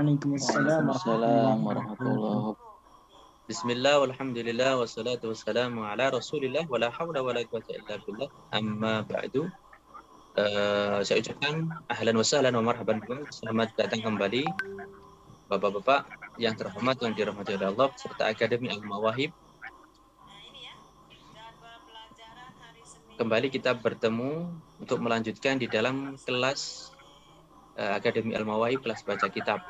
Waalaikumsalam Waalaikumsalam warahmatullahi warahmatullahi wabarakatuh. wabarakatuh. Bismillah walhamdulillah wassalatu wassalamu ala rasulillah wala hawla wala quwwata illa billah amma ba'du. Saya ucapkan ahlan wa sahlan wa marhaban bikum. Selamat datang kembali Bapak-bapak yang terhormat yang dirahmati oleh Allah serta Akademi Al-Mawahib. Kembali kita bertemu untuk melanjutkan di dalam kelas Akademi Al-Mawahib, kelas baca kitab.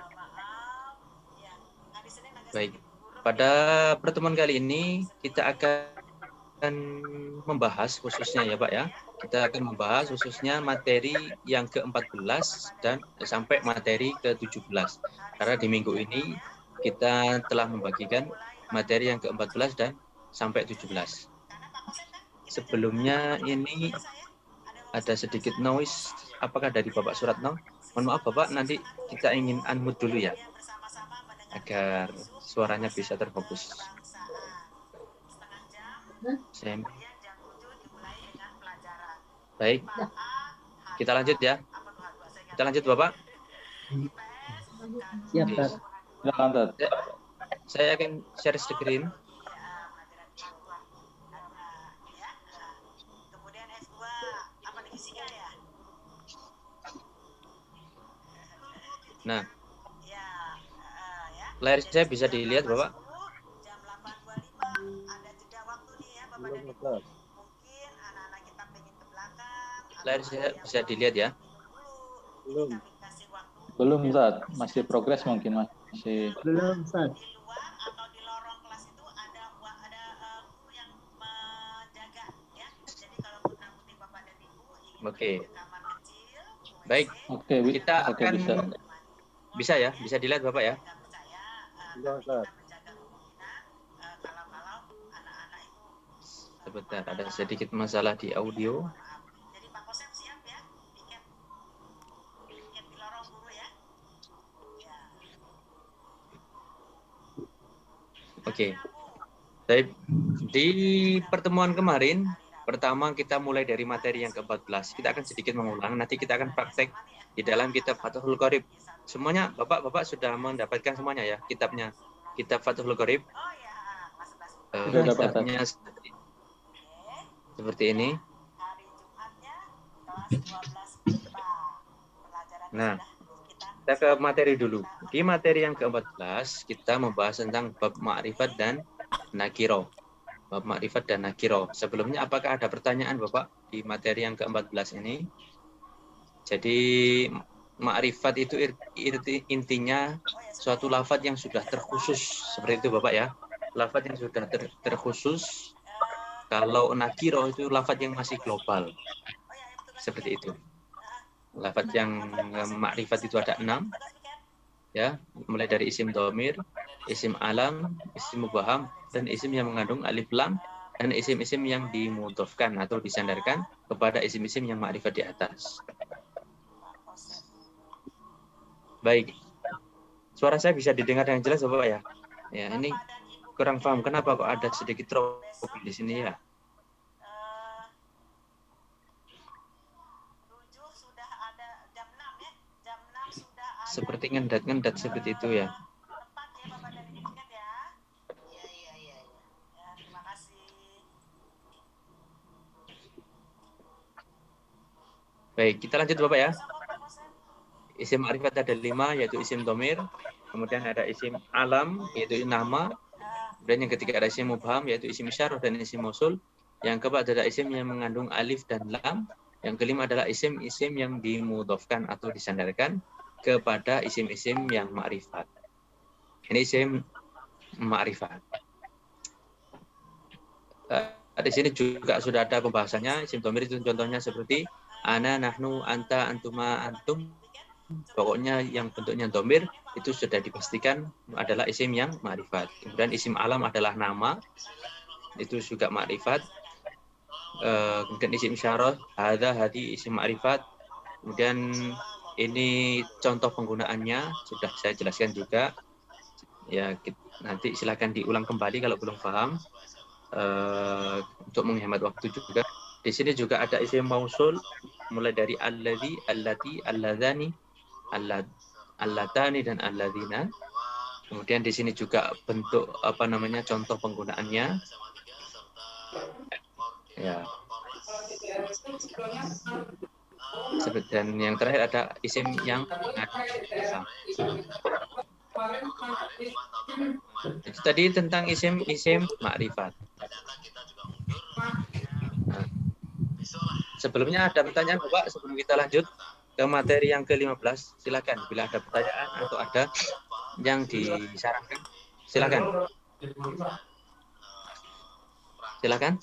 Baik, pada pertemuan kali ini kita akan membahas khususnya ya Pak ya, kita akan membahas khususnya materi yang ke-14 dan sampai materi ke-17. Karena di minggu ini kita telah membagikan materi yang ke-14 dan sampai 17. Sebelumnya ini ada sedikit noise, apakah dari Bapak Suratno? Mohon maaf Bapak, nanti kita ingin unmute dulu ya, agar suaranya bisa terfokus. Baik, kita lanjut ya. Kita lanjut Bapak. Siap, Pak. Saya akan share screen. Nah, layar saya bisa dilihat Bapak? Layar saya bisa dilihat ya? Belum Zat, masih progres mungkin masih. Belum, Ustaz. Oke. Baik. Oke, kita akan bisa ya, bisa dilihat Bapak ya? Sebentar, ada sedikit masalah di audio. Oke. Baik. Di pertemuan kemarin, pertama kita mulai dari materi yang ke-14. Kita akan sedikit mengulang, nanti kita akan praktek di dalam kitab Fathul Qorib. Semuanya Bapak-bapak sudah mendapatkan semuanya ya kitabnya. Kitab Fathul Qorib. Kitabnya seperti ini. Nah, kita ke materi dulu. Di materi yang ke-14 kita membahas tentang bab ma'rifat dan nakiro. Bab ma'rifat dan nakiro. Sebelumnya apakah ada pertanyaan Bapak di materi yang ke-14 ini? Jadi ma'rifat itu intinya suatu lafadz yang sudah terkhusus, seperti itu Bapak ya. Lafadz yang sudah terkhusus. Kalau nakiro itu lafadz yang masih global. Seperti itu. Lafadz yang ma'rifat itu ada 6. Ya, mulai dari isim dhamir, isim alam, isim mubham, dan isim yang mengandung alif lam, dan isim-isim yang dimudhofkan atau disandarkan kepada isim-isim yang ma'rifat di atas. Baik. Suara saya bisa didengar dengan jelas Bapak ya? Ya, ini kurang paham kenapa kok ada sedikit drop di sini ya. Seperti ngendat-ngendat seperti itu ya. Baik, kita lanjut Bapak ya. Isim ma'rifat ada 5, yaitu isim dhamir, kemudian ada isim alam, yaitu nama, dan yang ketiga ada isim mubham, yaitu isim isyarah dan isim mausul. Yang keempat adalah isim yang mengandung alif dan lam. Yang kelima adalah isim-isim yang dimudhofkan atau disandarkan kepada isim-isim yang ma'rifat. Ini isim ma'rifat. Di sini juga sudah ada pembahasannya. Isim dhamir itu contohnya seperti ana, nahnu, anta, antuma, antum. Pokoknya yang bentuknya dhamir itu sudah dipastikan adalah isim yang ma'rifat. Kemudian isim alam adalah nama, itu juga ma'rifat. Kemudian isim isyarah, hadza, hadi, isim ma'rifat. Kemudian ini contoh penggunaannya sudah saya jelaskan juga. Ya, nanti silakan diulang kembali kalau belum paham. Untuk menghemat waktu juga. Di sini juga ada isim mausul mulai dari alladzi, allati, alladzani, allatani dan alladzina. Kemudian di sini juga bentuk contoh penggunaannya. Ya. Dan yang terakhir ada isim yang mengada. Itu tadi tentang isim ma'rifat. Nah, sebelumnya ada pertanyaan Bapak sebelum kita lanjut ke materi yang ke-15. Silakan bila ada pertanyaan atau ada yang disarankan. Silakan. Silakan.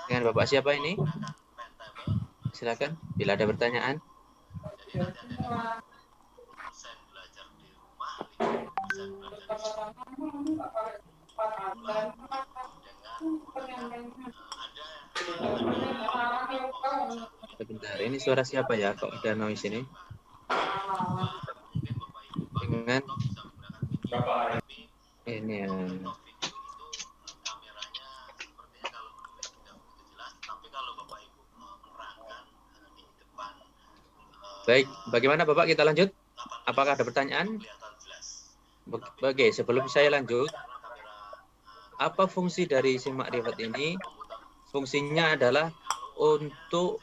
Dengan Bapak siapa ini? Silakan bila ada pertanyaan. Sebentar, ini suara siapa ya? Kok ada noise ini? Dengan ini ya. Baik, bagaimana Bapak kita lanjut? Apakah ada pertanyaan? Oke, sebelum saya lanjut, apa fungsi dari isim makrifat ini? Fungsinya adalah untuk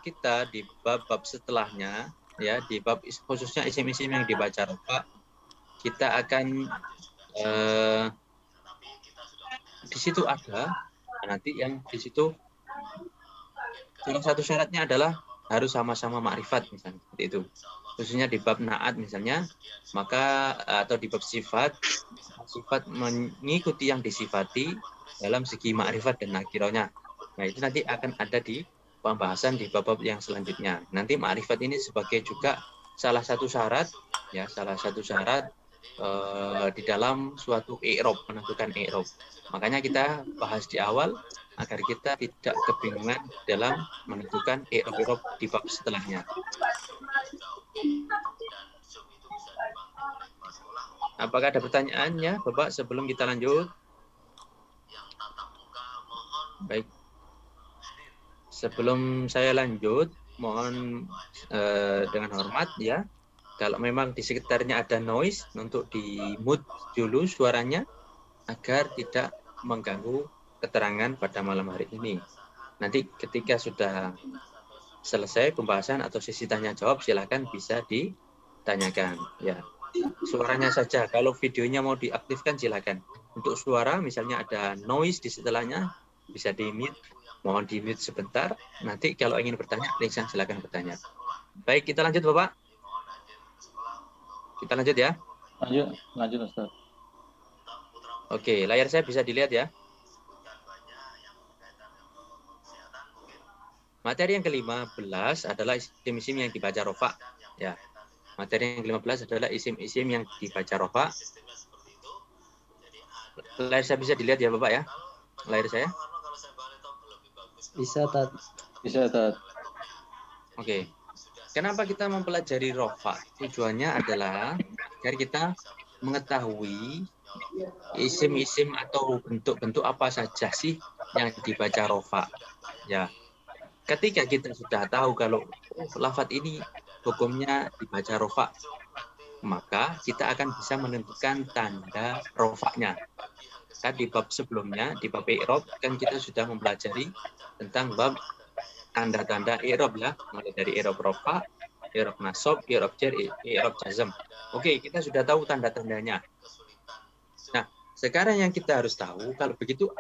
kita di bab-bab setelahnya, ya, di bab khususnya isim-isim yang dibaca rofa, kita akan di situ ada nanti yang di situ salah satu syaratnya adalah harus sama-sama makrifat misalnya seperti itu. Khususnya di bab naat misalnya, maka atau di bab sifat mengikuti yang disifati dalam segi makrifat dan nakirohnya. Nah, itu nanti akan ada di pembahasan di bab-bab yang selanjutnya. Nanti makrifat ini sebagai juga salah satu syarat di dalam suatu i'rab, menentukan i'rab. Makanya kita bahas di awal agar kita tidak kebingungan dalam menentukan i'rab di bab setelahnya. Apakah ada pertanyaannya, Bapak, sebelum kita lanjut? Baik. Sebelum saya lanjut, mohon dengan hormat ya, kalau memang di sekitarnya ada noise, untuk di mute dulu suaranya agar tidak mengganggu keterangan pada malam hari ini. Nanti ketika sudah selesai pembahasan atau sesi tanya jawab, silakan bisa ditanyakan ya. Suaranya saja, kalau videonya mau diaktifkan silakan. Untuk suara misalnya ada noise di setelahnya bisa di mute, mohon di mute sebentar. Nanti kalau ingin bertanya silakan bertanya. Baik, kita lanjut Bapak. Kita lanjut ya. Lanjut Ustaz. Oke, layar saya bisa dilihat ya. Materi yang ke-15 adalah isim-isim yang dibaca rofa. Ya. Materi yang ke-15 adalah isim-isim yang dibaca rofa. Layar saya bisa dilihat ya Bapak ya. Layar saya. Bisa, Tat. Bisa, Tat. Oke. Kenapa kita mempelajari rofa? Tujuannya adalah agar kita mengetahui isim-isim atau bentuk-bentuk apa saja sih yang dibaca rofa. Ya. Ketika kita sudah tahu kalau lafadz ini hukumnya dibaca rofa, maka kita akan bisa menentukan tanda rofaknya. Kan di bab sebelumnya, di bab i'rab, kan kita sudah mempelajari tentang bab tanda-tanda i'rab ya, mulai dari i'rab rofa, i'rab nasab, i'rab jar, i'rab jazm. Oke, kita sudah tahu tanda-tandanya. Nah, sekarang yang kita harus tahu, kalau begitu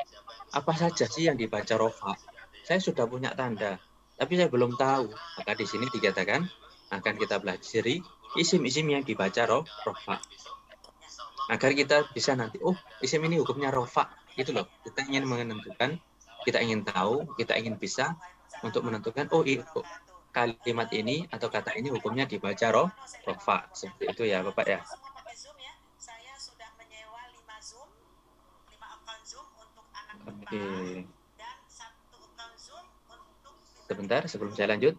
apa saja sih yang dibaca rofa? Saya sudah punya tanda, tapi saya belum tahu. Maka di sini dikatakan akan kita pelajari isim-isim yang dibaca rofa. Agar kita bisa nanti, oh isim ini hukumnya rofa. Itu loh, kita ingin menentukan, kita ingin tahu, kita ingin bisa untuk menentukan, oh kalimat ini atau kata ini hukumnya dibaca rofa. Seperti itu ya Bapak ya. Oke. Sebentar sebelum saya lanjut.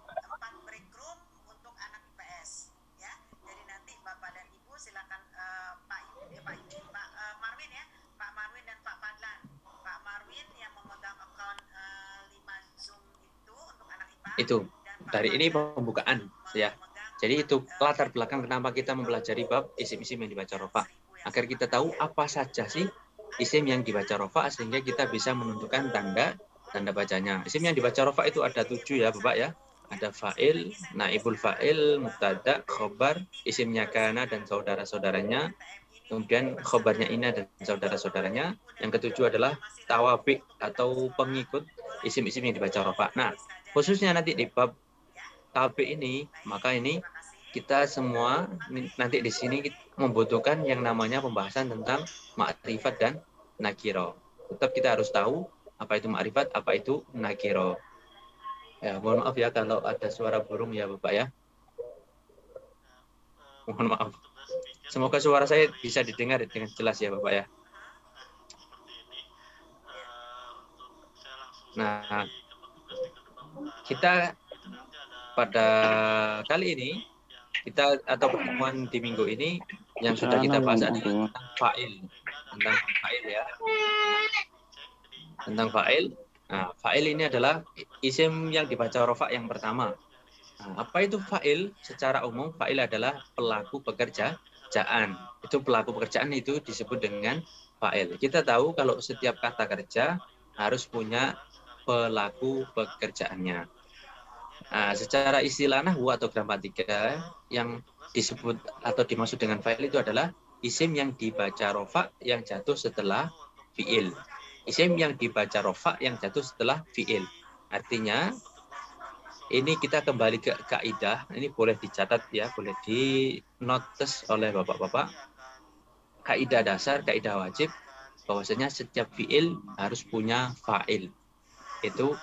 Itu dari ini pembukaan ya. Jadi itu latar belakang kenapa kita mempelajari bab isim-isim yang dibaca rofa, agar kita tahu apa saja sih isim yang dibaca rofa sehingga kita bisa menentukan tanda bacanya. Isim yang dibaca rofa itu ada 7 ya Bapak ya. Ada fa'il, naibul fa'il, mubtada, khobar, isimnya kana dan saudara-saudaranya, kemudian khobarnya ina dan saudara-saudaranya. Yang ketujuh adalah tawabi atau pengikut isim-isim yang dibaca rofa. Nah, khususnya nanti di bab tabi ini, maka ini kita semua nanti di sini membutuhkan yang namanya pembahasan tentang ma'rifat dan nakiro. Tetap kita harus tahu apa itu ma'rifat, apa itu nakiro. Ya, mohon maaf ya kalau ada suara burung ya Bapak ya. Mohon maaf. Semoga suara saya bisa didengar dengan jelas ya Bapak ya. Nah, kita pada kali ini kita atau pertemuan di minggu ini yang sudah kita bahas adalah tentang fa'il. Tentang fa'il ya. Tentang fa'il. Nah, fa'il ini adalah isim yang dibaca rofa yang pertama. Nah, apa itu fa'il? Secara umum fa'il adalah pelaku pekerjaan. Itu pelaku pekerjaan itu disebut dengan fa'il. Kita tahu kalau setiap kata kerja harus punya pelaku pekerjaannya. Nah, secara istilah nahwu atau gramatika yang disebut atau dimaksud dengan fa'il itu adalah isim yang dibaca rofa yang jatuh setelah fi'il. Isim yang dibaca rofa yang jatuh setelah fi'il. Artinya, ini kita kembali ke kaidah. Ini boleh dicatat ya, boleh di-notes oleh bapak-bapak. Kaidah dasar, kaidah wajib, bahwasanya setiap fi'il harus punya fa'il. Itu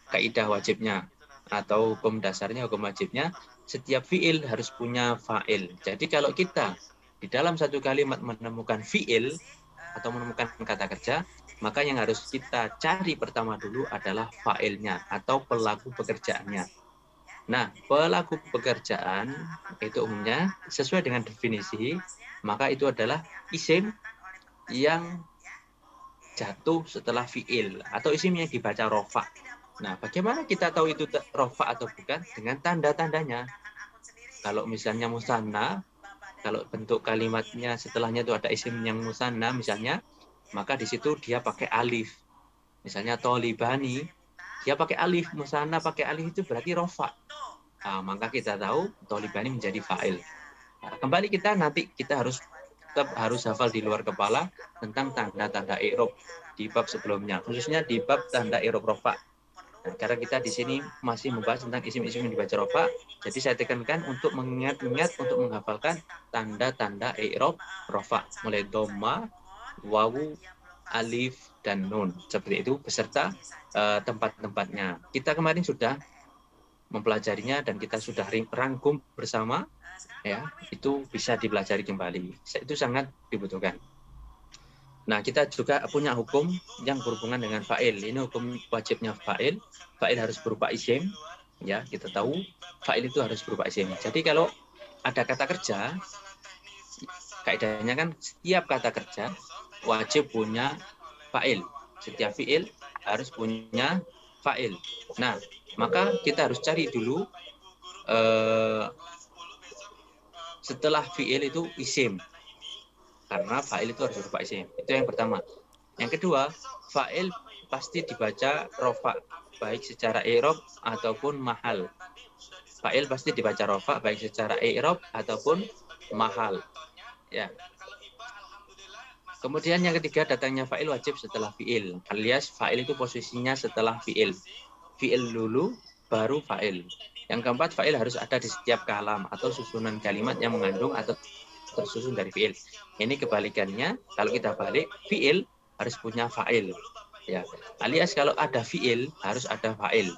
kaidah wajibnya. Atau hukum dasarnya, hukum wajibnya, setiap fi'il harus punya fa'il. Jadi kalau kita di dalam satu kalimat menemukan fi'il atau menemukan kata kerja, maka yang harus kita cari pertama dulu adalah fa'ilnya atau pelaku pekerjaannya. Nah, pelaku pekerjaan itu umumnya sesuai dengan definisi, maka itu adalah isim yang jatuh setelah fi'il atau isim yang dibaca rofa. Nah, bagaimana kita tahu itu rofa atau bukan? Dengan tanda-tandanya. Kalau misalnya musanna, kalau bentuk kalimatnya setelahnya itu ada isim yang musanna misalnya, maka di situ dia pakai alif. Misalnya tolibani, dia pakai alif. Musanna pakai alif itu berarti rofa. Nah, maka kita tahu tolibani menjadi fa'il. Nah, kembali nanti kita tetap harus hafal di luar kepala tentang tanda-tanda i'rab di bab sebelumnya, khususnya di bab tanda i'rab rofa. Nah, karena kita di sini masih membahas tentang isim-isim yang dibaca rofa, jadi saya tekankan untuk mengingat-ingat, untuk menghafalkan tanda-tanda i'rab rofa, mulai dhamma, wawu, alif, dan nun. Seperti itu beserta tempat-tempatnya. Kita kemarin sudah mempelajarinya dan kita sudah rangkum bersama, ya, itu bisa dipelajari kembali. Itu sangat dibutuhkan. Nah, kita juga punya hukum yang berhubungan dengan fa'il. Ini hukum wajibnya fa'il. Fa'il harus berupa isim. Ya, kita tahu fa'il itu harus berupa isim. Jadi kalau ada kata kerja, kaidahnya kan setiap kata kerja wajib punya fa'il. Setiap fi'il harus punya fa'il. Nah, maka kita harus cari dulu setelah fi'il itu isim. Karena fa'il itu harus berupa isim. Itu yang pertama. Yang kedua, fa'il pasti dibaca rofa, baik secara i'rab ataupun mahal. Fa'il pasti dibaca rofa, baik secara i'rab ataupun mahal. Ya. Kemudian yang ketiga, datangnya fa'il wajib setelah fi'il. Alias fa'il itu posisinya setelah fi'il. Fi'il dulu, baru fa'il. Yang keempat, fa'il harus ada di setiap kalam atau susunan kalimat yang mengandung atau tersusun dari fi'il. Ini kebalikannya, kalau kita balik, fi'il harus punya fa'il. Ya. Alias kalau ada fi'il, harus ada fa'il.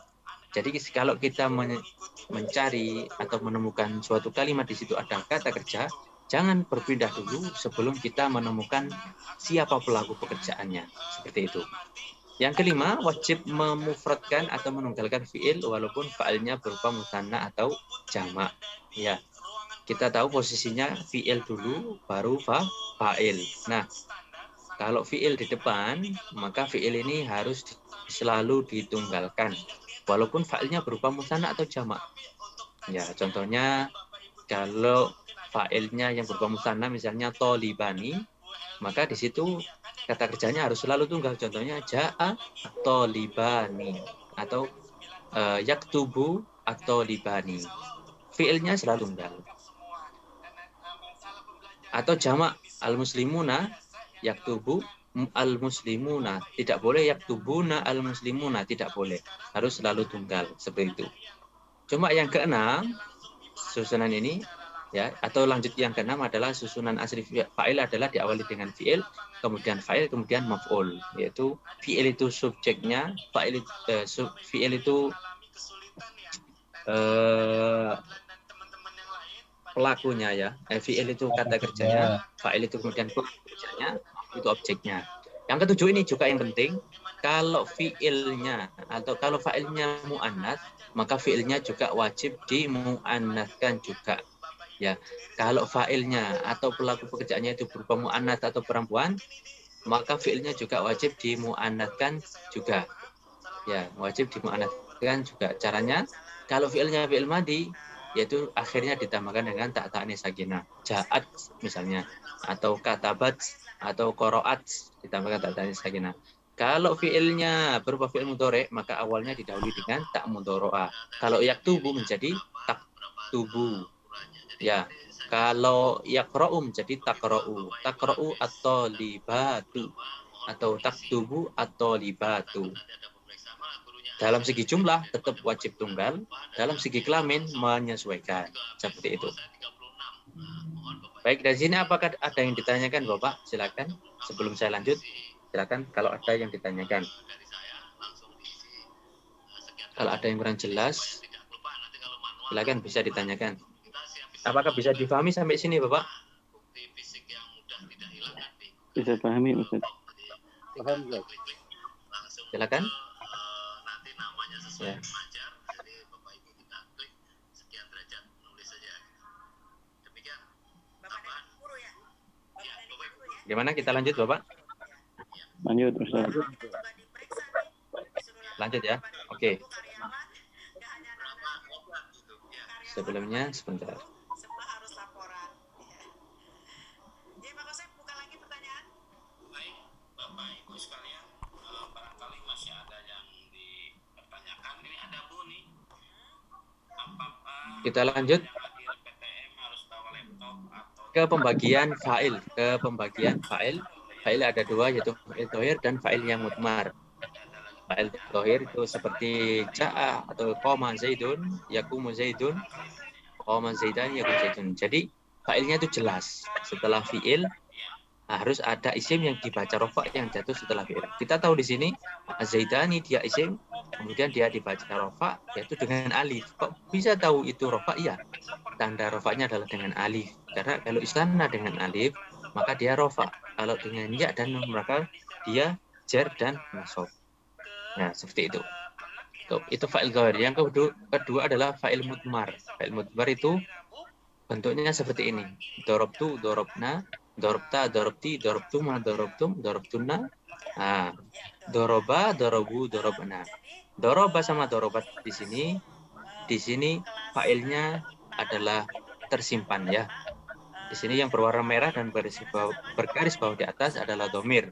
Jadi kalau kita mencari atau menemukan suatu kalimat di situ ada kata kerja, jangan berpindah dulu sebelum kita menemukan siapa pelaku pekerjaannya. Seperti itu. Yang kelima, wajib memufradkan atau menunggalkan fi'il walaupun fa'ilnya berupa musanna atau jamak. Ya. Kita tahu posisinya fi'il dulu, baru fa'il. Nah, kalau fi'il di depan, maka fi'il ini harus selalu ditunggalkan. walaupun fa'ilnya berupa musanna atau jamak. Ya, contohnya kalau fa'ilnya yang berupa musanna misalnya tolibani, maka di situ kata kerjanya harus selalu tunggal. Contohnya ja'a tolibani atau yaktubu atau libani. Fi'ilnya selalu tunggal. Atau jamak al-muslimuna yaktubu al-muslimuna. Tidak boleh yaktubuna al-muslimuna, tidak boleh. Harus selalu tunggal seperti itu. Cuma yang keenam susunan ini ya, atau lanjut yang keenam adalah susunan asli fa'il adalah diawali dengan fi'il, kemudian fa'il, kemudian maf'ul, yaitu fi'il itu subjeknya, fi'il itu pelakunya ya, fi'il itu kata kerjanya, fa'il itu kemudian pelaku kerjanya, itu objeknya. Yang ketujuh ini juga yang penting, kalau fi'ilnya atau kalau fa'ilnya mu'annas, maka fi'ilnya juga wajib dimu'annaskan juga. Ya, kalau fa'ilnya atau pelaku pekerjaannya itu berupa mu'annas atau perempuan, maka fi'ilnya juga wajib dimu'annaskan juga. Ya, wajib dimu'annaskan juga. Caranya, kalau fi'ilnya fi'il madi, yaitu akhirnya ditambahkan dengan ta ta'nis sakinah. Ja'at misalnya, atau katabat, atau qaraat ditambahkan ta ta'nis sakinah. Kalau fi'ilnya berupa fi'il mudhari', maka awalnya didahului dengan ta mudhari'ah. Kalau yaktubu menjadi taktubu. Ya, kalau yaqra'u menjadi taqra'u. Taqra'u atau libatu atau taktubu atau libatu. Dalam segi jumlah tetap wajib tunggal, dalam segi kelamin menyesuaikan. Seperti itu. Baik, dari sini apakah ada yang ditanyakan Bapak? Silakan. Sebelum saya lanjut, silakan kalau ada yang ditanyakan. Kalau ada yang kurang jelas, silakan bisa ditanyakan. Apakah bisa difahami sampai sini Bapak? Bisa pahami Ustaz. Silakan. Ya. Gimana kita lanjut Bapak? Lanjut Ustaz. Lanjut ya. Oke. Sebelumnya sebentar. Kita lanjut ke pembagian fa'il. Fa'il ada dua, yaitu fa'il dhohir dan fa'il yang mudmar. Fa'il dhohir itu seperti ja'a atau qoma zaidun, yaqumu zaidun, qoma zaidan, yaqumu zaidun. Jadi fa'ilnya itu jelas. Setelah fi'il harus ada isim yang dibaca rofa yang jatuh setelah fi'il. Kita tahu di sini zaidani dia isim, kemudian dia dibaca rofa yaitu dengan alif. Kok bisa tahu itu rofa? Iya, tanda rofanya adalah dengan alif. Karena kalau istana dengan alif maka dia rofa. Kalau dengan ya dan nun maka dia jar dan nasab. Nah, seperti itu. Itu fa'il dhohir. Yang kedua adalah fa'il mudmar. Fa'il mudmar itu bentuknya seperti ini. Dorobtu, dorobna, dorobta, dorobti, dorobtuma, dorobtum, dorobtuna. Nah, doroba, dorobu, dorobna. Doroba sama dorobat di sini fa'ilnya adalah tersimpan ya. Di sini yang berwarna merah dan bergaris bawah di atas adalah domir.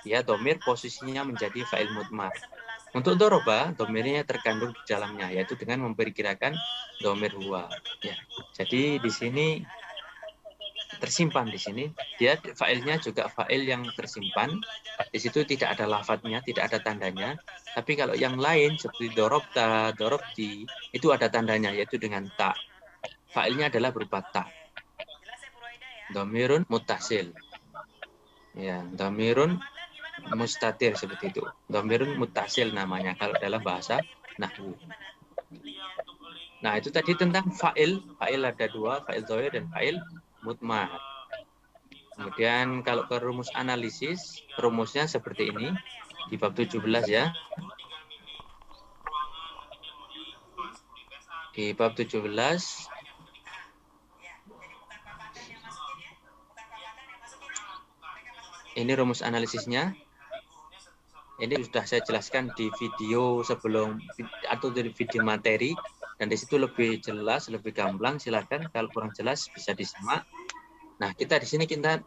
Ya, domir posisinya menjadi fa'il mudmar. Untuk doroba, domirnya terkandung di dalamnya, yaitu dengan memberi gerakan domir huwa. Ya. Jadi di sini tersimpan di sini. Dia fa'ilnya juga fa'il yang tersimpan. Di situ tidak ada lafadznya, tidak ada tandanya. Tapi kalau yang lain seperti dorobta, dorobti, itu ada tandanya, yaitu dengan ta. Fa'ilnya adalah berupa ta. Domirun mutasil. Ya, domirun mustatir seperti itu. Domirun mutasil namanya kalau dalam bahasa nahwu. Nah, itu tadi tentang fa'il. Fa'il ada dua, fa'il dhohir dan fa'il mudmar. Kemudian kalau ke rumus analisis, rumusnya seperti ini di bab 17 ya. Di bab 17 ini rumus analisisnya. Ini sudah saya jelaskan di video sebelum atau di video materi, dan di situ lebih jelas, lebih gamblang. Silakan kalau kurang jelas bisa disimak. Nah, kita di sini kita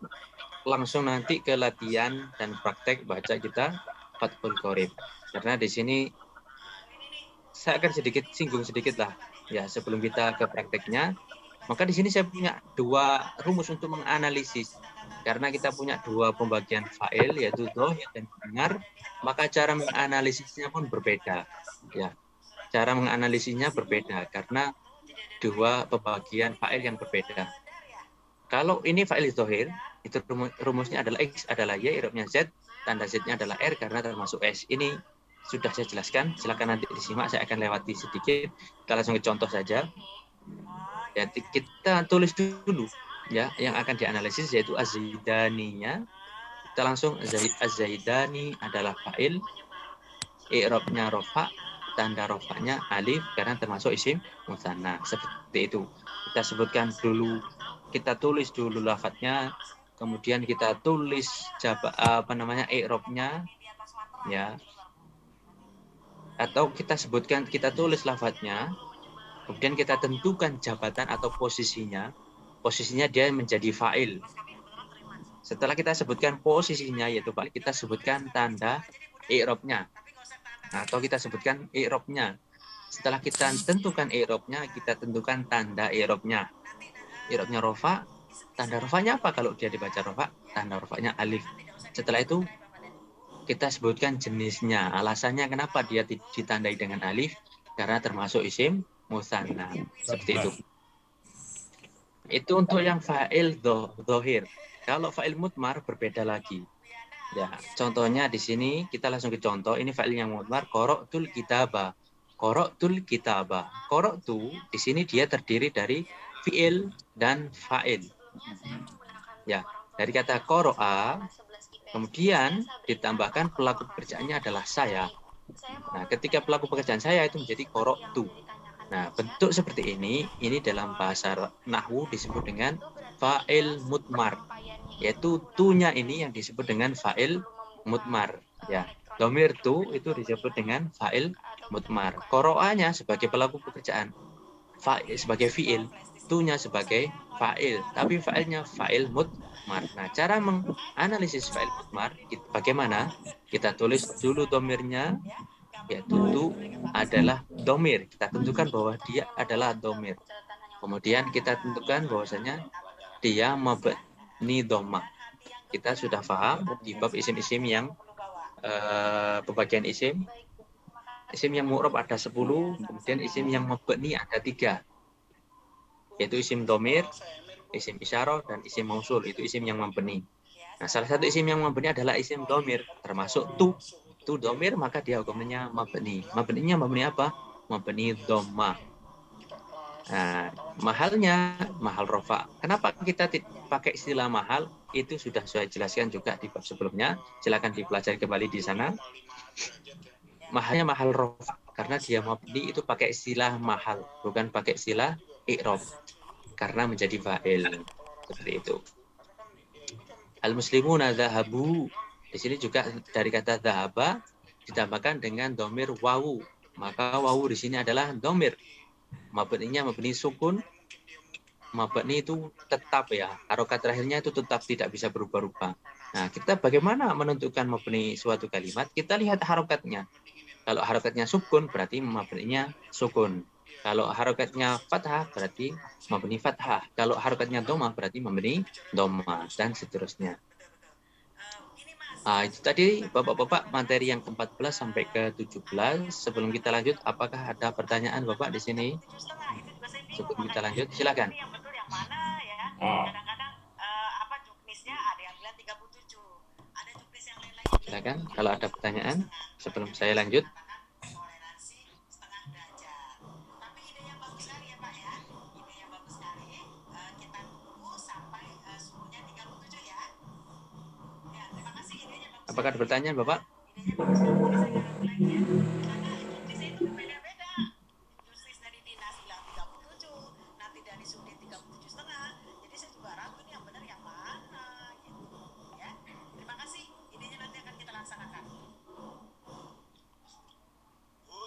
langsung nanti ke latihan dan praktek baca kita Fathul Qorib. Karena di sini saya akan sedikit singgung sedikit lah ya sebelum kita ke prakteknya. Maka di sini saya punya dua rumus untuk menganalisis. Karena kita punya dua pembagian fa'il yaitu dhohir dan mendengar, maka cara menganalisisnya pun berbeda. Ya, cara menganalisisnya berbeda karena dua pembagian fa'il yang berbeda. Kalau ini fa'il dhohir, itu rumusnya adalah X adalah Y, i'rabnya Z, tanda Z-nya adalah R karena termasuk S. Ini sudah saya jelaskan, silakan nanti disimak, saya akan lewati sedikit. Kita langsung ke contoh saja. Ya, kita tulis dulu ya yang akan dianalisis yaitu az-zaidaninya. Kita langsung az-zaidani adalah fa'il, i'rabnya rofa, tanda rofanya alif karena termasuk isim mutsanna. Seperti itu. Kita sebutkan dulu, kita tulis dulu lafadznya, kemudian kita tulis i'rabnya ya. Atau kita sebutkan, kita tulis lafadznya, kemudian kita tentukan jabatan atau posisinya. Posisinya dia menjadi fa'il. Setelah kita sebutkan posisinya yaitu fa'il, kita sebutkan tanda i'rabnya. Atau kita sebutkan i'rabnya. Setelah kita tentukan i'rabnya, kita tentukan tanda i'rabnya. I'rabnya rofa, tanda rofanya apa kalau dia dibaca rofa? Tanda rofanya alif. Setelah itu kita sebutkan jenisnya. Alasannya kenapa dia ditandai dengan alif? Karena termasuk isim mutsanna. Seperti itu. Itu untuk yang fa'il dhohir. Kalau fa'il mudmar berbeda lagi. Ya, contohnya di sini kita langsung ke contoh. Ini fa'il yang mudmar, qara'tul kitaba. Qara'tul kitaba. Qara'tu di sini dia terdiri dari fi'il dan fa'il. Ya, dari kata qara'a kemudian ditambahkan pelaku pekerjaannya adalah saya. Nah, ketika pelaku pekerjaan saya itu menjadi qara'tu. Nah, bentuk seperti ini dalam bahasa nahwu disebut dengan fa'il mudmar. Yaitu tunya ini yang disebut dengan fa'il mudmar. Ya, domir tu itu disebut dengan fa'il mudmar. Qoro'anya sebagai pelaku pekerjaan, sebagai fi'il, tunya sebagai fa'il, tapi fa'ilnya fa'il mudmar. Nah, cara menganalisis fa'il mudmar, bagaimana? Kita tulis dulu domirnya, yaitu tu adalah domir. Kita tentukan bahwa dia adalah domir. Kemudian kita tentukan bahwasanya dia mabni dhamma. Kita sudah paham di bab isim-isim yang pembagian isim. Isim yang mu'rab ada 10, kemudian isim yang mabni ada 3. Yaitu isim domir, isim isyarah, dan isim mausul. Itu isim yang mabni. Nah, salah satu isim yang mabni adalah isim domir, termasuk tu. Tu domir, maka dia hukumnya mabni. Mabninya mabni apa? Mabni dhamma. Nah, mahalnya mahal rofa. Kenapa kita pakai istilah mahal? Itu sudah saya jelaskan juga di bab sebelumnya. Silakan dipelajari kembali di sana. Mahalnya mahal rofa karena dia mabni itu pakai istilah mahal, bukan pakai istilah i'rab. Karena menjadi fa'il. Seperti itu. Al-muslimuna dhahabu. Di sini juga dari kata dhahaba ditambahkan dengan domir wawu. Maka wawu di sini adalah domir. Mabninya mabni sukun. Mabni itu tetap ya. Harokat terakhirnya itu tetap tidak bisa berubah-ubah. Nah, kita bagaimana menentukan mabni suatu kalimat? Kita lihat harokatnya. Kalau harokatnya sukun berarti mabninya sukun. Kalau harokatnya fathah berarti mabni fathah. Kalau harokatnya dhamma berarti mabni dhamma dan seterusnya. Nah, itu tadi Bapak-bapak materi yang ke-14 sampai ke-17. Sebelum kita lanjut, apakah ada pertanyaan Bapak di sini? Sebelum kita lanjut, silakan. Silakan kalau ada pertanyaan sebelum saya lanjut. Apakah ada pertanyaan, Bapak?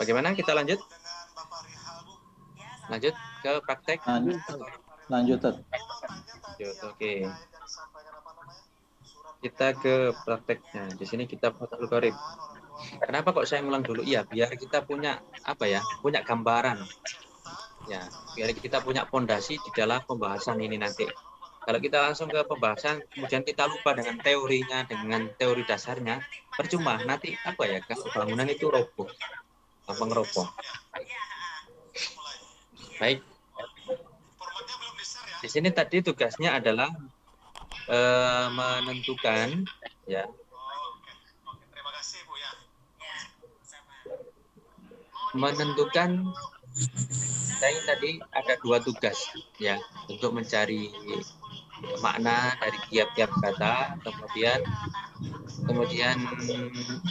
Bagaimana kita lanjut? Lanjut ke praktek. Lanjut. Oke. Kita ke prakteknya. Di sini kita Fathul Qorib. Kenapa kok saya ngulang dulu? Iya, biar kita punya punya gambaran. Ya, biar kita punya pondasi di dalam pembahasan ini nanti. Kalau kita langsung ke pembahasan, kemudian kita lupa dengan teorinya, dengan teori dasarnya, percuma. Nanti kalau bangunan itu roboh, gampang roboh. Baik. Di sini tadi tugasnya adalah menentukan, ya. Menentukan. Saya tadi ada 2 tugas, ya, untuk mencari makna dari tiap-tiap kata, kemudian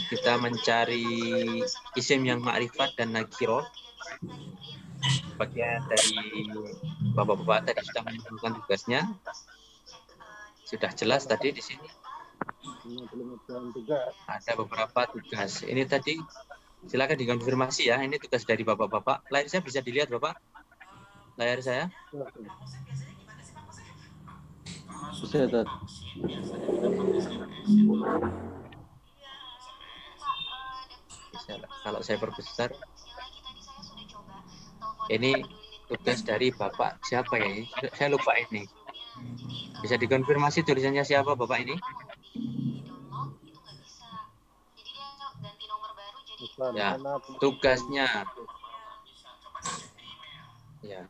kita mencari isim yang ma'rifat dan nakiro. Bagian dari bapak-bapak tadi sudah menentukan tugasnya, sudah jelas tadi di sini. Ada beberapa tugas. Ini tadi silakan dikonfirmasi ya. Ini tugas dari bapak-bapak. Layar saya bisa dilihat bapak? Layar saya? Bisa. Kalau saya perbesar, ini tugas dari bapak siapa ya? Saya lupa ini. Bisa dikonfirmasi tulisannya siapa bapak ini? Ya, tugasnya. Ya.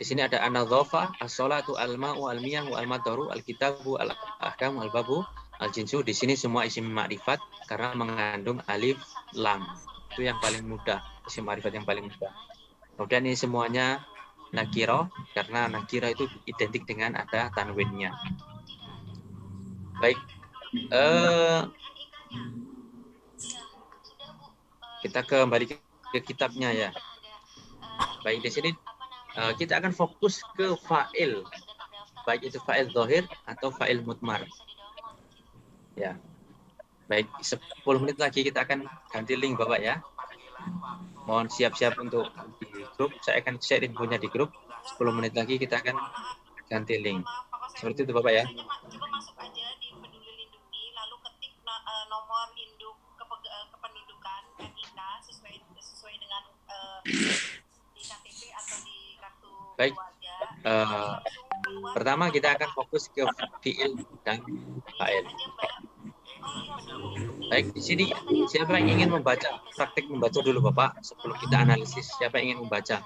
Di sini ada an-nadhafah, as-sholatu, al-ma'u, al-miyah, al-mataru, al-kitabu, al-ahkam, al-babu, al-jinsu. Di sini semua isim ma'rifat karena mengandung alif lam. Itu yang paling mudah, isim ma'rifat yang paling mudah. Kemudian ini semuanya nakiro karena nakiro itu identik dengan ada tanwinnya. Baik. Kita kembali ke kitabnya ya. Baik, di sini kita akan fokus ke fa'il. Baik itu fa'il zahir atau fa'il mudmar. Ya. Baik, 10 menit lagi kita akan ganti link Bapak ya. Mohon siap-siap untuk di grup. Saya akan share infonya di grup. 10 menit lagi kita akan ganti link. Seperti itu Bapak ya. Coba masuk aja di Peduli Lindungi, lalu ketik nomor induk kependudukan NIK sesuai dengan di KTP atau di kartu Baik. keluarga. Pertama kita akan fokus ke fi'il dan fa'il. Baik, di sini siapa yang ingin membaca? Praktik membaca dulu Bapak sebelum kita analisis. Siapa yang ingin membaca?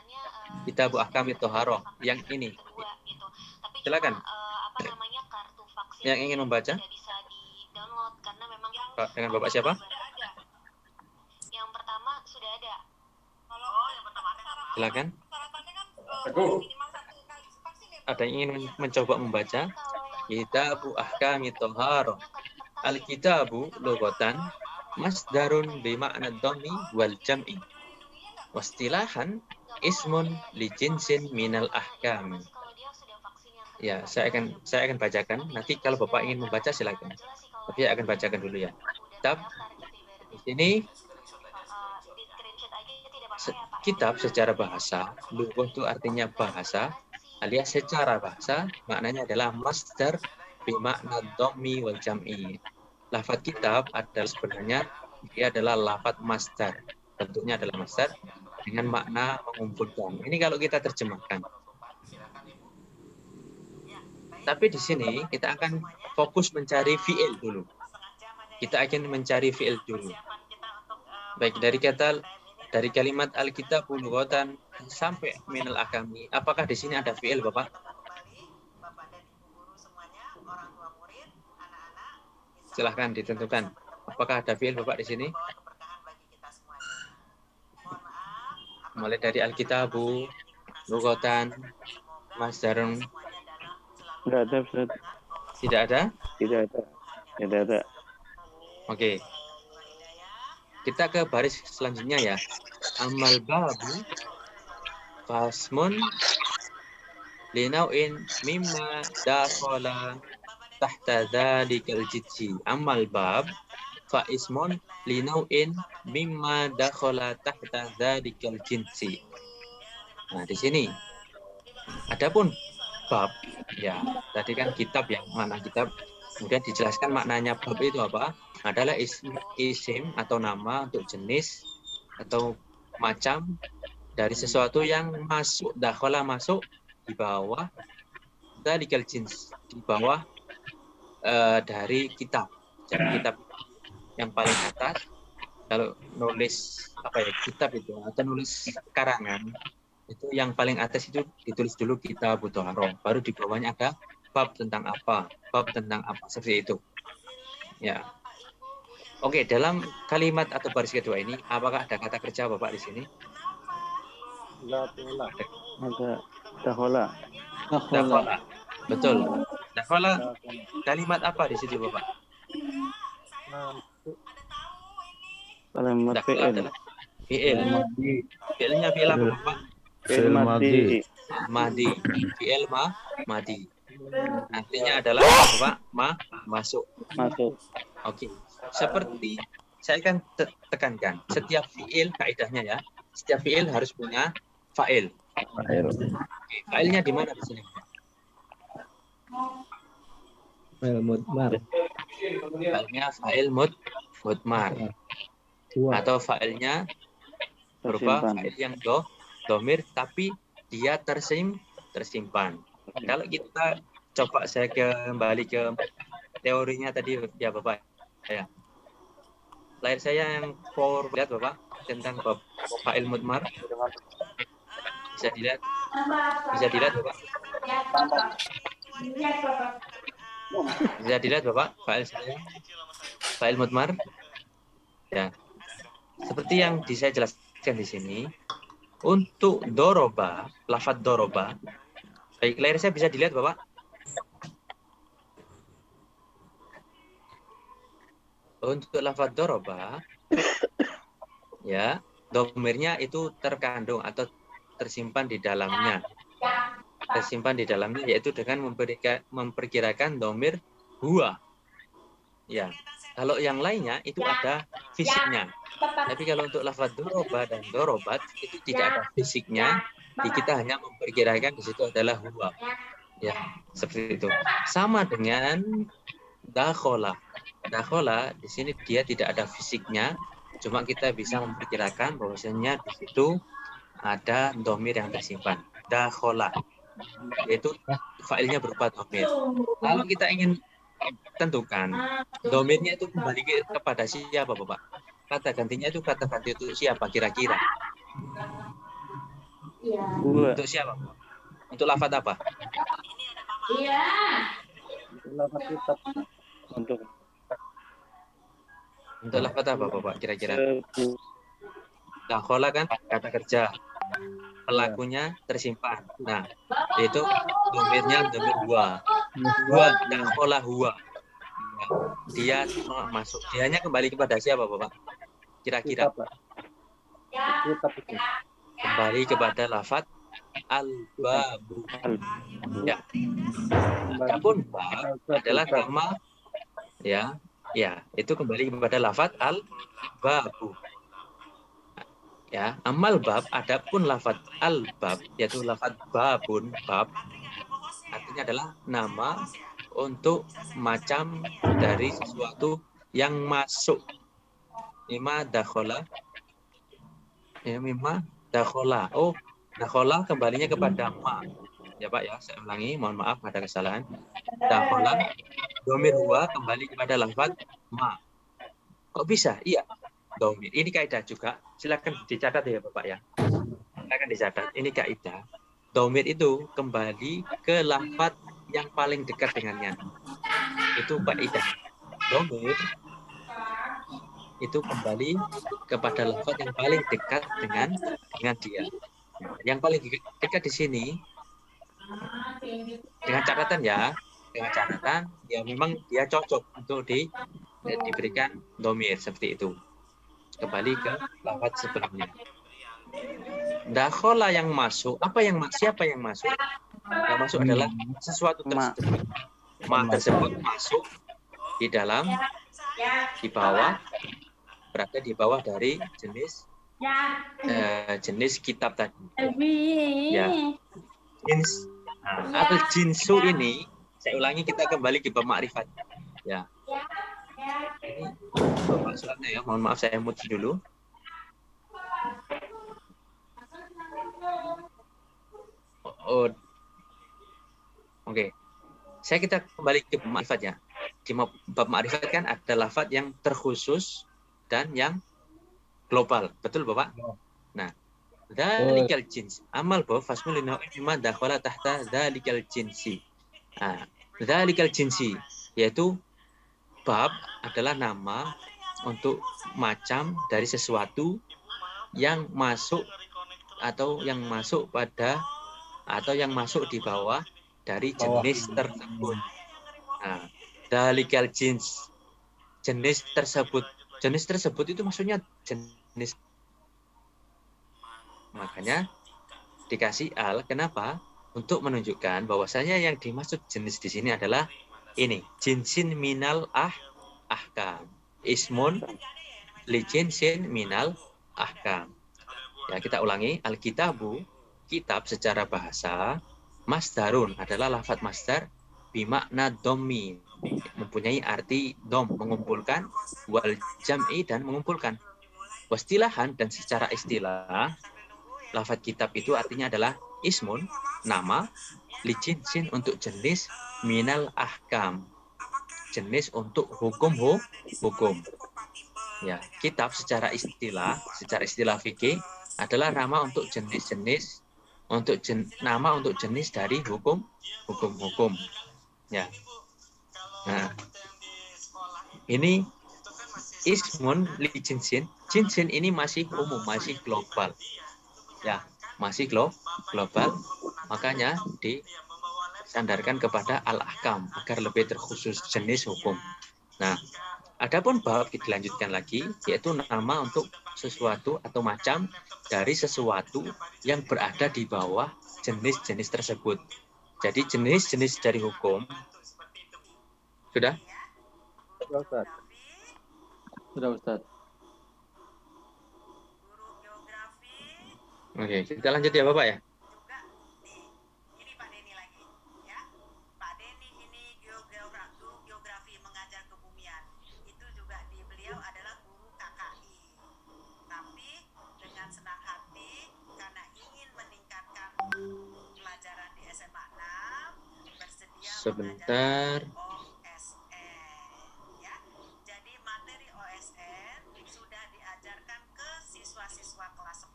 Kitab Ahkam Thaharah yang ini. Silakan. Yang ingin membaca? Dengan Bapak siapa? Yang pertama sudah ada. Silakan. Ada yang ingin mencoba membaca? Kitab Ahkam Thaharah. Al-kitabu lughatan masdarun bima'na dhammi wal jam'i. Wastilahan ismun li jinsin minal ahkam. Ya, saya akan bacakan. Nanti kalau Bapak ingin membaca silakan. Tapi saya akan bacakan dulu ya. Kitab di sini kitab secara bahasa, lughah itu artinya bahasa, alias secara bahasa, maknanya adalah masdar bimakna dhammi wal jam'i. Lafaz kitab adalah sebenarnya dia adalah lafaz masdar. Bentuknya adalah masdar dengan makna mengumpulkan. Ini kalau kita terjemahkan. Tapi di sini kita akan fokus mencari fi'il dulu. Kita akan mencari fi'il dulu. Baik, dari kalimat al-kitab lughatan sampai minal ahkami. Apakah di sini ada fi'il, Bapak? Silahkan ditentukan. Apakah ada fi'il Bapak di sini? Mulai dari al-kitabu, lughatan, masdarun. Tidak ada, Ustaz. Tidak ada? Tidak ada. Oke. Kita ke baris selanjutnya ya. Amal babu fasmun linau'in mimma dakhala tahta dzalikal jidji. Amal bab fa ismun linau'in mimma dakhala tahta dzalikal jinsi. Nah, di sini adapun bab, ya tadi kan kitab, yang mana kitab, kemudian dijelaskan maknanya bab itu apa, adalah isim atau nama untuk jenis atau macam dari sesuatu yang masuk, dakhala masuk di bawah dzalikal jins, di bawah dari kitab. Jadi kitab yang paling atas, kalau nulis kitab itu atau nulis karangan itu yang paling atas itu ditulis dulu kitab Thaharah, baru di bawahnya ada bab tentang apa, seperti itu. Ya. Oke, dalam kalimat atau baris kedua ini apakah ada kata kerja Bapak di sini? Ada dakhala. Dakhala. Betul. Dakhala kalimat apa di situ Bapak? Kalimat Dakhala fi'il. adalah fi'il. Fi'ilnya fi'il apa Bapak? Fi'il madhi. Madi. Fi'il madi. Artinya adalah Bapak masuk. Oke. Seperti saya kan tekankan, setiap fi'il kaidahnya ya, setiap fi'il harus punya fa'il. Oke. Fa'ilnya di mana di sini? Fa'il mudmar. Fa'ilnya fa'il mudmar. Atau fa'ilnya berupa fa'il yang domir tapi dia tersimpan. Kalau kita coba saya kembali ke teorinya tadi ya Bapak ya. Slide saya yang lihat Bapak tentang fa'il mudmar. Bisa dilihat Bapak. Bisa dilihat Bapak fa'il mudmar. Ya. Seperti yang saya jelaskan di sini, untuk doroba, lafadz doroba, baik, layar saya bisa dilihat Bapak? Untuk lafadz doroba, ya, domirnya itu terkandung atau tersimpan di dalamnya. Tersimpan di dalamnya yaitu dengan memperkirakan domir huwa. Ya, kalau yang lainnya itu ada fisiknya. Tapi kalau untuk lafadz doroba dan dorobat itu tidak ada fisiknya, kita hanya memperkirakan di situ adalah huwa. Ya, seperti itu. Sama dengan dakhala. Dakhala di sini dia tidak ada fisiknya, cuma kita bisa memperkirakan bahwasanya di situ ada domir yang tersimpan. Dakhala, yaitu fa'ilnya berupa domir. Kalau kita ingin tentukan domirnya itu kembali kepada siapa Bapak? Kata gantinya itu kata ganti untuk siapa kira-kira? Untuk siapa? Untuk lafadz apa? Untuk lafadz apa Bapak kira-kira? Dakhala kan kata kerja, pelakunya tersimpan. Nah, itu domirnya domir huwa. Huwa, dakhala huwa. Dia masuk. Dianya kembali kepada siapa Bapak? Kira-kira? Kembali kepada lafadz al-babu. Ya. Adapun bab adalah nama, ya, itu kembali kepada lafadz al-babu. Ya, amal bab, adapun lafadz al-bab yaitu lafadz babun, bab artinya adalah nama untuk macam dari sesuatu yang masuk. Mimma dakhala. Ya, mimma dakhala. Oh, dakhala kembalinya kepada ma. Ya Pak ya, saya ulangi, mohon maaf ada kesalahan. Dakhala domir huwa kembali kepada lafadz ma. Kok bisa? Iya. Domir. Ini kaidah juga. Silakan dicatat ya Bapak ya. Silakan dicatat. Ini kaidah. Domir itu kembali ke lafadz yang paling dekat dengannya. Itu kaidah. Domir itu kembali kepada lafadz yang paling dekat dengan dia. Yang paling dekat di sini dengan catatan ya memang dia cocok untuk diberikan domir seperti itu. Kembali ke lafadz sebelumnya. Dakhala yang masuk, siapa yang masuk? Yang masuk adalah sesuatu tersebut. Ma tersebut masuk di dalam di bawah, berada di bawah dari jenis kitab tadi. Ya, jins. Nah, al-jinsu ini, saya ulangi, kita kembali ke bab ma'rifat. Ya. Ini Bapak suratnya ya, mohon maaf saya mute dulu. Oh, oke. Kita kembali ke bab ma'rifat ya. Di bab ma'rifat kan ada lafaz yang terkhusus dan yang global. Betul, Bapak? Nah, dzalikal jins. Amal bahwa fasmul lima dakhala tahta dzalikal jinsi. Nah, dzalikal jinsi yaitu bab adalah nama untuk macam dari sesuatu yang masuk atau yang masuk pada atau yang masuk di bawah dari jenis tersebut. Nah, dzalikal jins. Jenis tersebut. Jenis tersebut itu maksudnya jenis. Makanya dikasih al. Kenapa? Untuk menunjukkan bahwasanya yang dimaksud jenis di sini adalah ini, jinsin minal ahkam. Ismun li jinsin minal ahkam. Ya, kita ulangi, al-kitabu, kitab secara bahasa, masdarun adalah lafadz masdar bimakna dhammi, mempunyai arti dom, mengumpulkan, wal jam'i dan mengumpulkan. Wastilahan dan secara istilah, lafadz kitab itu artinya adalah ismun, nama, lijinsin untuk jenis, minal ahkam, jenis untuk hukum. Ya, kitab secara istilah fikih adalah nama untuk jenis-jenis, nama untuk jenis dari hukum. Ya. Nah, ini ismun lijinsin. Jinsin ini masih umum, masih global. Ya, masih global, makanya disandarkan kepada al-ahkam agar lebih terkhusus jenis hukum. Nah, adapun bab dilanjutkan lagi, yaitu nama untuk sesuatu atau macam dari sesuatu yang berada di bawah jenis-jenis tersebut. Jadi jenis-jenis dari hukum sudah? Sudah, Ustaz. Oke, kita lanjut ya Bapak ya. Ini Pak Denny lagi, ya. Pak Denny ini geografi mengajar kebumian. Itu juga beliau adalah guru KKI. Tapi dengan senang hati karena ingin meningkatkan pelajaran di SMA 6, bersedia Sebentar. OSN, ya. Jadi materi OSN sudah diajarkan ke siswa-siswa kelas 10.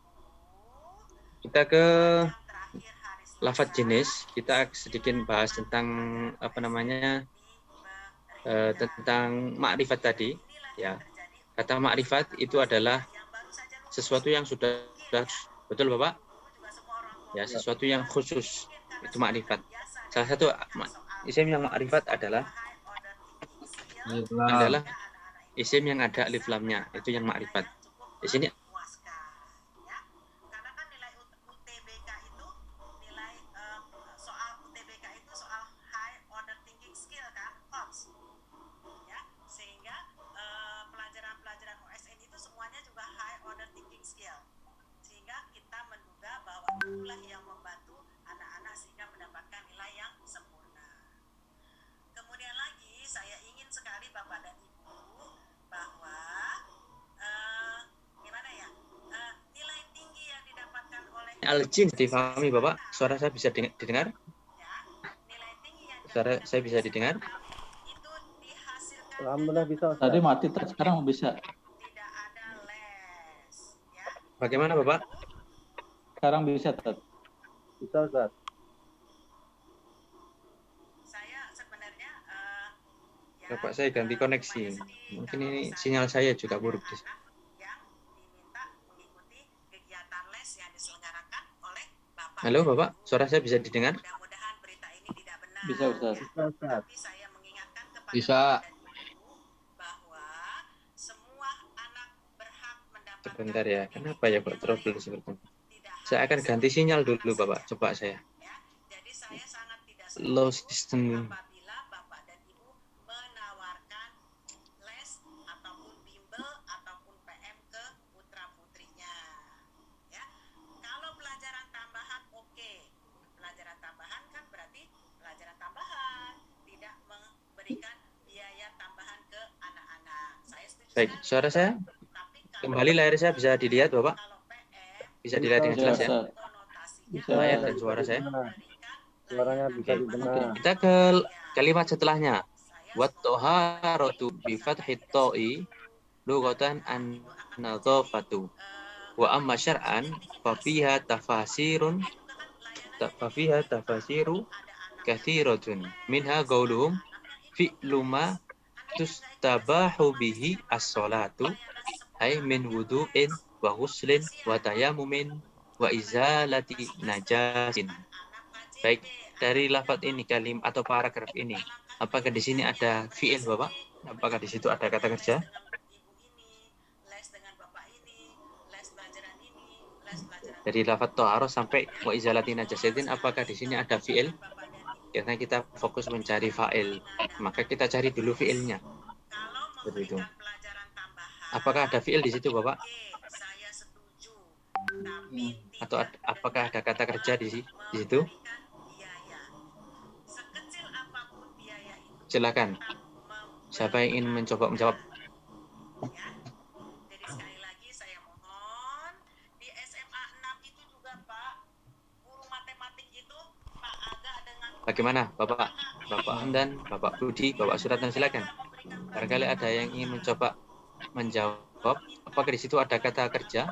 Kita ke lafadz jenis, kita sedikit bahas tentang tentang makrifat tadi. Ya, kata makrifat itu adalah sesuatu yang sudah betul Bapak. Ya, sesuatu yang khusus itu makrifat. Salah satu isim yang makrifat adalah isim yang ada alif lamnya, itu yang makrifat. Di sini itulah yang membantu anak-anak sehingga mendapatkan nilai yang sempurna. Kemudian lagi saya ingin sekali Bapak dan Ibu bahwa nilai tinggi yang didapatkan oleh al-jins difahami Bapak? Suara saya bisa didengar? Ya, nilai tinggi yang Suara saya bisa didengar? Itu dihasilkan Alhamdulillah bisa, Ustaz. Tadi mati, sekarang bisa. tidak ada les, ya. Bagaimana Bapak? Sekarang bisa, Ustaz. Bisa, Ustaz. Saya sebenarnya Bapak saya ganti koneksi. Mungkin ini sinyal saya juga buruk. yang diminta mengikuti kegiatan les yang diselenggarakan oleh Bapak. Halo Bapak, suara saya bisa didengar? Mudah-mudahan berita ini tidak benar. Bisa, Ustaz. Ya. Bisa, Ustaz. Tapi saya mengingatkan kepada Bisa. Bapak dan Ibu bahwa semua anak berhak mendapatkan Sebentar ya, kenapa ya Pak trouble seperti ini? tidak Saya akan ganti sinyal dulu Bapak, coba saya. ya. Jadi saya sangat tidak Low setuju system. apabila Bapak dan Ibu menawarkan les Baik, suara saya kembali, layar saya bisa dilihat Bapak? Bisa dilihat dengan Bisa, jelas ya? Ustaz. Bisa. Layar dan bisa suara saya. didengar. Suaranya bisa Oke. didengar. Kita ke kalimat setelahnya. Wat toharatu bi fathit ta'i lughatan an-nadhafatu. Wa amma syar'an fa fiha tafasiru kathiratun. Minha qauluhum fi'lu ma tustabahu bihi as-salatu ay min wudu'in wa ghuslin wa tayamumin wa izalati najasin. Baik, dari lafaz ini atau paragraf ini, apakah di sini ada fi'il Bapak? Apakah di situ ada kata kerja? Dari lafaz to'aro sampai wa izalati najasin, apakah di sini ada fi'il? Karena kita fokus mencari fa'il, maka kita cari dulu fi'ilnya. Seperti itu. Apakah ada fi'il di situ Bapak? Atau apakah ada kata kerja di situ? Silakan. Siapa yang ingin mencoba menjawab? Jadi sekali lagi saya mohon di SMA 6 itu juga Pak, guru matematik itu Pak Aga dengan Bagaimana Bapak? Bapak Hamdan, Bapak Budi, Bapak Suratan, silakan. Barangkali ada yang ingin mencoba menjawab. Apakah di situ ada kata kerja?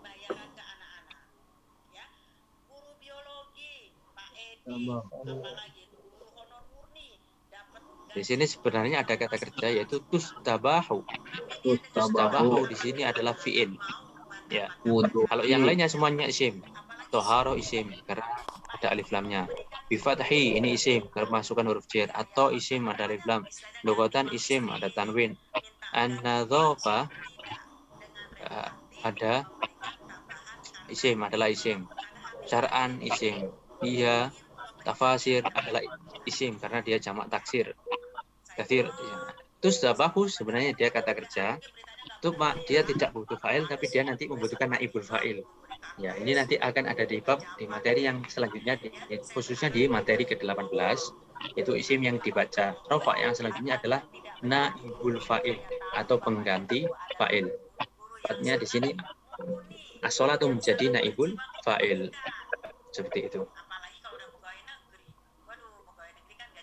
bayaran ke anak-anak. Ya. Guru biologi Pak Edi, Sama. apalagi itu guru honor murni dapat Di sini sebenarnya ada kata kerja yaitu tustabahu. Terus Tustabahu di sini adalah fi'il. Ya. Kalau yang lainnya semuanya isim. Toharo isim karena ada alif lamnya. Bifathi ini isim karena masukkan huruf jar, atau isim ada alif lam. Lughatan isim ada tanwin. An-nadhafa ada isim adalah isim. Syar'an isim. Iya, tafasir adalah isim karena dia jamak taksir. Kathir. Terus zabahu sebenarnya dia kata kerja. Itu dia tidak butuh fa'il tapi dia nanti membutuhkan naibul fa'il. Ya, ini nanti akan ada di materi yang selanjutnya, khususnya di materi ke-18, yaitu isim yang dibaca. Rofa yang selanjutnya adalah naibul fa'il atau pengganti fa'il. Artinya di sini as-sholatu menjadi naibul fa'il. Seperti itu.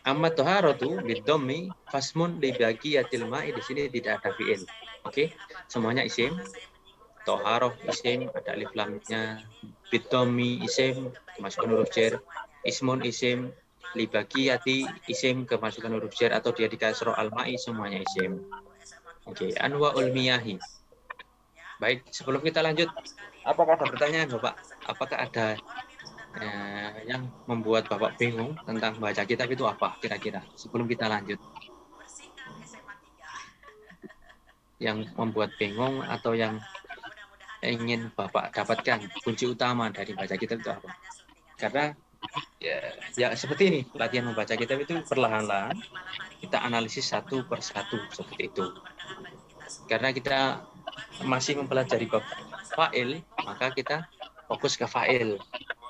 Amma toharatu biddommi fasmun libaqiyatil ma'i, di sini tidak ada fi'il. Oke, semuanya isim. Toharoh isim, ada alif lamnya. Biddommi isim, kemasukan huruf jar. Ismun isim, libaqiyati isim, kemasukan huruf jar atau dia dikasroh al-ma'i, semuanya isim. Oke, anwa'ul miyahi. Baik, sebelum kita lanjut, apakah ada pertanyaan Bapak? Apakah ada yang membuat Bapak bingung tentang baca kitab itu apa kira-kira sebelum kita lanjut? Yang membuat bingung atau yang ingin Bapak dapatkan kunci utama dari baca kitab itu apa? Karena ya seperti ini, latihan membaca kitab itu perlahan-lahan kita analisis satu per satu seperti itu. Karena kita masih mempelajari bab fa'il, maka kita fokus ke fa'il.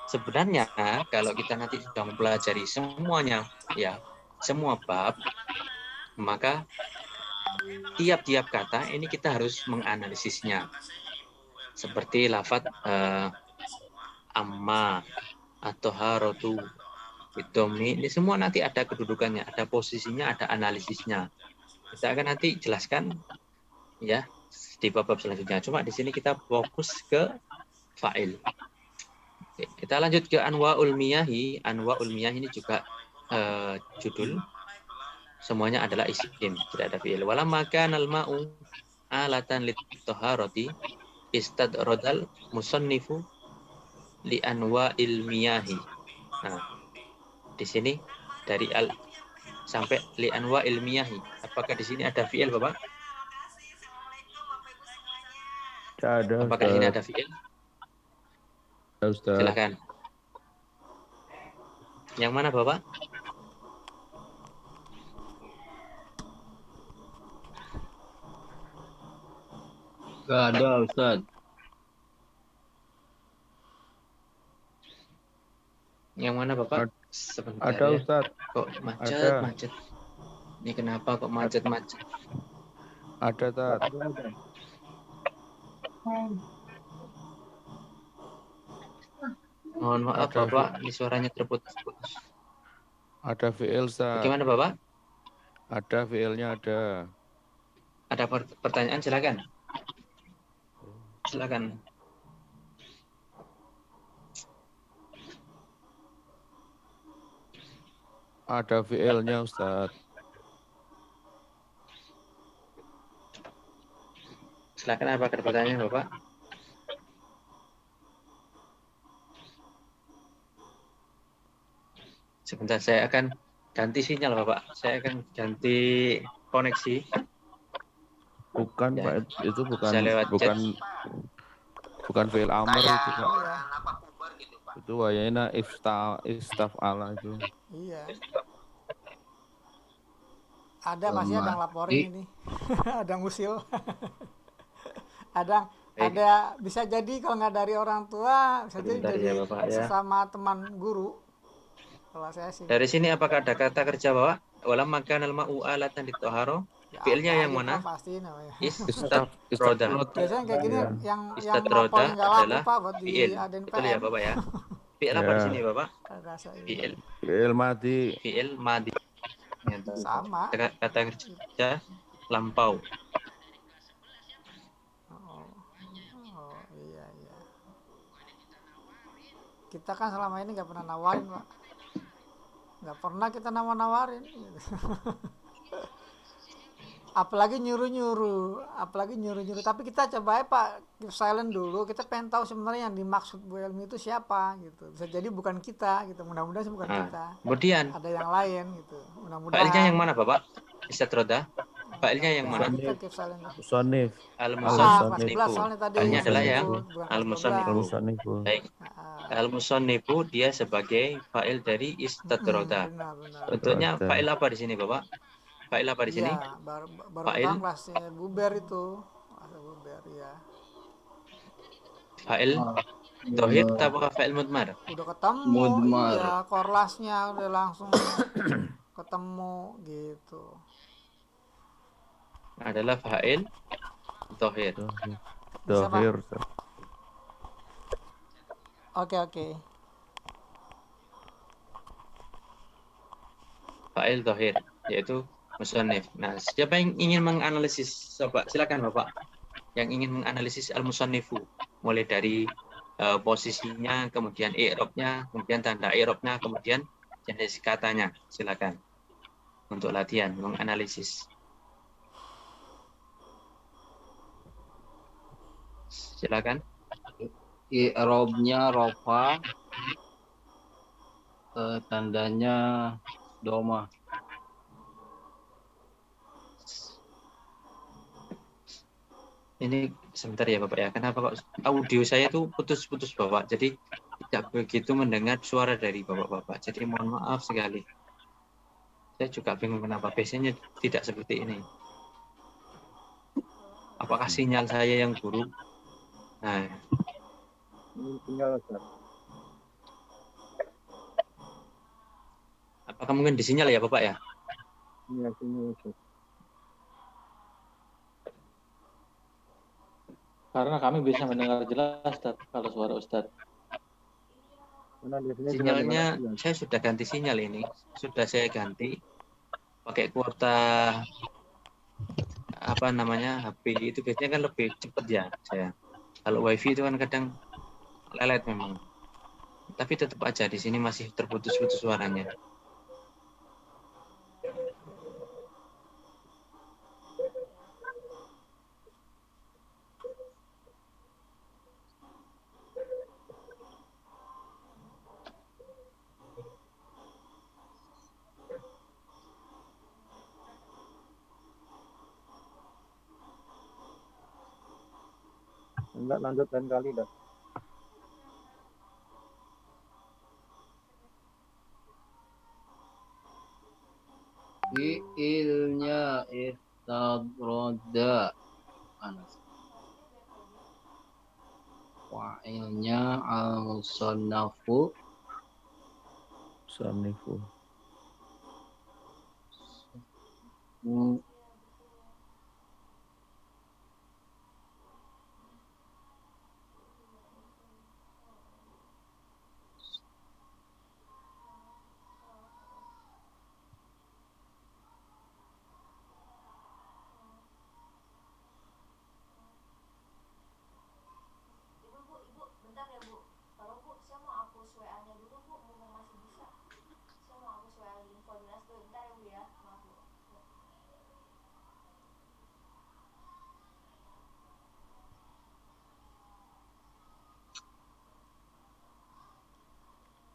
Sebenarnya kalau kita nanti sudah mempelajari semuanya, ya semua bab, maka tiap-tiap kata ini kita harus menganalisisnya. Seperti lafaz amma atau harotu, biddomi, ini semua nanti ada kedudukannya, ada posisinya, ada analisisnya. Kita akan nanti jelaskan ya di bab-bab selanjutnya. Cuma di sini kita fokus ke fa'il. Oke, kita lanjut ke anwa'ul miyahi. Anwa'ul miyahi ini juga judul. Semuanya adalah isim, tidak ada fi'il. Walamma kanal ma'u alatan lit-taharati istadradal musannifu li anwa'il miyahi. Nah, di sini dari al sampai li anwa'il miyahi. Apakah di sini ada fi'il, Bapak? Tidak ada. Apakah di sini ada fi'il? Ustaz. Silakan. Yang mana Bapak? Tidak ada Ustaz. Yang mana Bapak? Sebentar Ada ya. Ustaz. Kok macet, Ada. macet. Ini kenapa kok macet-macet? Ada tat. Mohon maaf Ada Bapak, ini suaranya terputus-putus. Ada VL tat. Bagaimana Bapak? Ada VL-nya ada. Ada pertanyaan silakan. Silakan. Ada VL-nya Ustaz. Silakan apa pertanyaannya Bapak? Sebentar saya akan ganti sinyal Bapak. Saya akan ganti koneksi. Bukan Ya. Pak, itu bukan Bisa lewat chat. bukan VL Amr itu Pak. Iya, Itu wayana istaf ala itu. iya. Ada pasti ada yang laporin ini. Ada ngusil. ada Baik. ada bisa jadi kalau nggak dari orang tua bisa jadi Sebentar dari ya, Bapak, ya. sesama teman guru. Kalau saya sih. Dari sini apakah ada kata kerja Bapak? Walam makan al-ma'u alatan litaharo. Ya, Fi'ilnya ada yang aja, mana? Pak, pasti namanya. Istat-roda. Biasanya kayak gini Iya. yang Istat-roda laporin nggak laku adalah Pak buat di fi'il. Aden Betul ya PM. Bapak ya? Fi'il apa di Ya. sini Bapak? Rasa ini. Fi'il. VL mati. Fi'il madi. Sama. Kata kerja lampau. Oh, iya. Kita kan selama ini nggak pernah nawarin Pak. Nggak pernah kita nawarin. Gitu. apalagi nyuruh-nyuruh. Tapi kita coba ya Pak, keep silent dulu. Kita pengen tahu sebenarnya yang dimaksud Bu Elmi itu siapa gitu. Bisa jadi bukan kita gitu. Mudah-mudahan sih bukan kita. Kemudian Ada yang lain gitu. Mudah-mudahan. fa'ilnya yang mana Bapak? Istat-roda. Fa'ilnya yang mana? Kita keep silent. Musonif. Kelas 11 Al-musannifu. soalnya tadi. Fa'ilnya adalah yang bukan kelas al-musannifu. 12. Musonifu. Baik. Al-musannifu dia sebagai fa'il dari istat-roda. Benar. Bentuknya Roda. fa'il apa di sini Bapak? Fa'il apa di sini? Iya, baru Fa'il. pertama kelasnya buber itu. Ada buber ya. Fa'il dohir atau fa'il mudmar? Udah ketemu, Mudmar. iya, korlasnya udah langsung ketemu gitu. Adalah fa'il dohir. Bisa, Pak? Dohir. Oke. Fa'il dohir yaitu musannif. Nah, siapa yang ingin menganalisis? Coba silakan Bapak. Yang ingin menganalisis al-musannifu mulai dari posisinya, kemudian i'rabnya, kemudian tanda i'rabnya, kemudian jenis katanya. Silakan. Untuk latihan menganalisis. Silakan. I'rabnya rofa, tandanya doma. Ini sebentar ya Bapak ya. Kenapa kok audio saya tuh putus-putus Bapak? Jadi tidak begitu mendengar suara dari Bapak-bapak. Jadi mohon maaf sekali. Saya juga bingung kenapa biasanya tidak seperti ini. Apakah sinyal saya yang buruk? Nah, apakah mungkin di sinyal ya Bapak ya? Karena kami bisa mendengar jelas Ustaz, kalau suara Ustaz. Sinyalnya saya sudah ganti sinyal ini. Sudah saya ganti pakai kuota apa namanya HP itu biasanya kan lebih cepat ya saya. Kalau WiFi itu kan kadang lelet memang. Tapi tetap aja di sini masih terputus-putus suaranya. Enggak, lanjut lain kali dah. Fi'ilnya istadroda. Fa'ilnya al-musannafu. Musonifu.